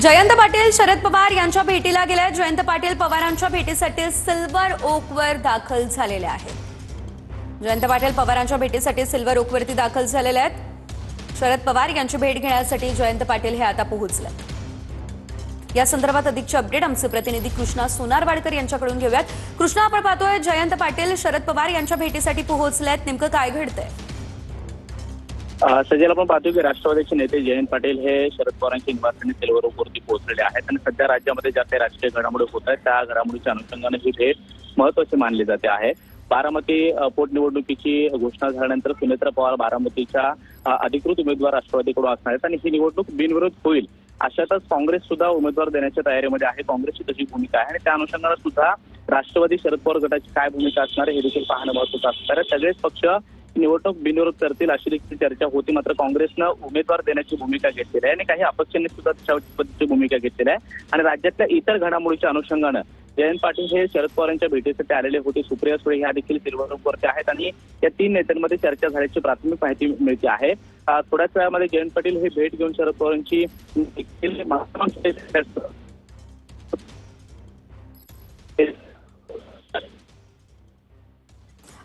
जयंत पाटील शरद पवार यांच्या भेटीला गेले। जयंत पाटील पवारांच्या भेटीसाठी सिल्वर ओकवर दाखल झालेले आहेत। जयंत पाटील पवारांच्या भेटीसाठी सिल्वर ओकवरती दाखल झालेले आहेत। शरद पवार यांची भेट घेण्यासाठी जयंत पाटील हे आता पोहोचले। या संदर्भात अधिकची अपडेट आमचे प्रतिनिधी कृष्णा सोनारवाडकर यांच्याकडून घेऊयात। कृष्णा, आपण पाहतोय जयंत पाटील शरद पवार यांच्या भेटीसाठी पोहोचलेत, नेमकं काय घडतंय? सध्याला आपण पाहतो की राष्ट्रवादीचे नेते जयंत पाटील हे शरद पवारांच्या निवासस्थानी सिल्वर ओकवरती पोहोचलेले आहेत आणि सध्या राज्यामध्ये ज्या काही राजकीय घडामोडी होत आहेत त्या घडामोडीच्या अनुषंगाने ही भेट महत्त्वाची मानली जाते आहे। बारामती पोटनिवडणुकीची घोषणा झाल्यानंतर सुनेत्रा पवार बारामतीच्या अधिकृत उमेदवार राष्ट्रवादीकडून असणार आहेत आणि ही निवडणूक बिनविरोध होईल अशातच काँग्रेस सुद्धा उमेदवार देण्याच्या तयारीमध्ये आहे। काँग्रेसची तशी भूमिका आहे आणि त्या अनुषंगाने सुद्धा राष्ट्रवादी शरद पवार गटाची काय भूमिका असणार आहे हे देखील पाहणं महत्त्वाचं असणार आहे। सगळेच पक्ष निवडणूक बिनविरोध करतील अशी देखील चर्चा होती, मात्र काँग्रेसनं उमेदवार देण्याची भूमिका घेतलेली आहे आणि काही अपक्षांनी सुद्धा त्या पद्धतीची भूमिका घेतलेली आहे। आणि राज्यातल्या इतर घडामोडीच्या अनुषंगानं जयंत पाटील हे शरद पवारांच्या भेटीसाठी आलेले होते। सुप्रिया सुळे ह्या देखील सिल्वर ओकवरती आहेत आणि या तीन नेत्यांमध्ये चर्चा झाल्याची प्राथमिक माहिती मिळते आहे। थोड्याच वेळामध्ये जयंत पाटील हे भेट घेऊन शरद पवारांची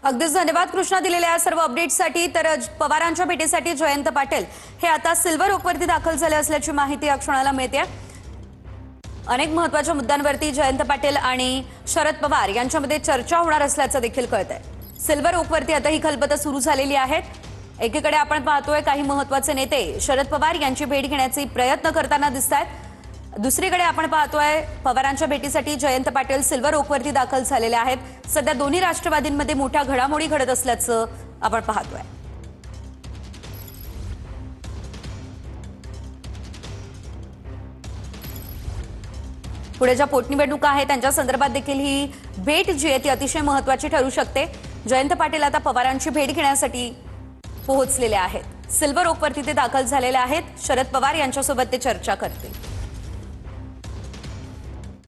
अगदीच धन्यवाद कृष्णा दिलेल्या सर्व अपडेट्ससाठी। तर पवारांच्या भेटीसाठी जयंत पाटील हे आता सिल्वर ओकवरती दाखल झाले असल्याची माहिती या क्षणाला मिळते। अनेक महत्त्वाच्या मुद्द्यांवरती जयंत पाटील आणि शरद पवार यांच्यामध्ये चर्चा होणार असल्याचं देखील कळतंय। सिल्वर ओकवरती आता ही खलबतं सुरू झालेली आहेत। एकीकडे आपण पाहतोय काही महत्त्वाचे नेते शरद पवार यांची भेट घेण्याचे प्रयत्न करताना दिसतात, दुसरीकडे आपण पाहतोय पवारांच्या भेटीसाठी जयंत पाटील सिल्वर ओकवरती दाखल झालेले आहेत। सध्या दोन्ही राष्ट्रवादींमध्ये मोठ्या घडामोडी घडत असल्याचं आपण पाहतोय। पुढे ज्या पोटनिवडणुका आहेत त्यांच्या संदर्भात देखील ही भेट जी आहे ती अतिशय महत्त्वाची ठरू शकते। जयंत पाटील आता पवारांची भेट घेण्यासाठी पोहोचलेले आहेत। सिल्वर ओकवरती ते दाखल झालेले आहेत। शरद पवार यांच्यासोबत ते चर्चा करतील।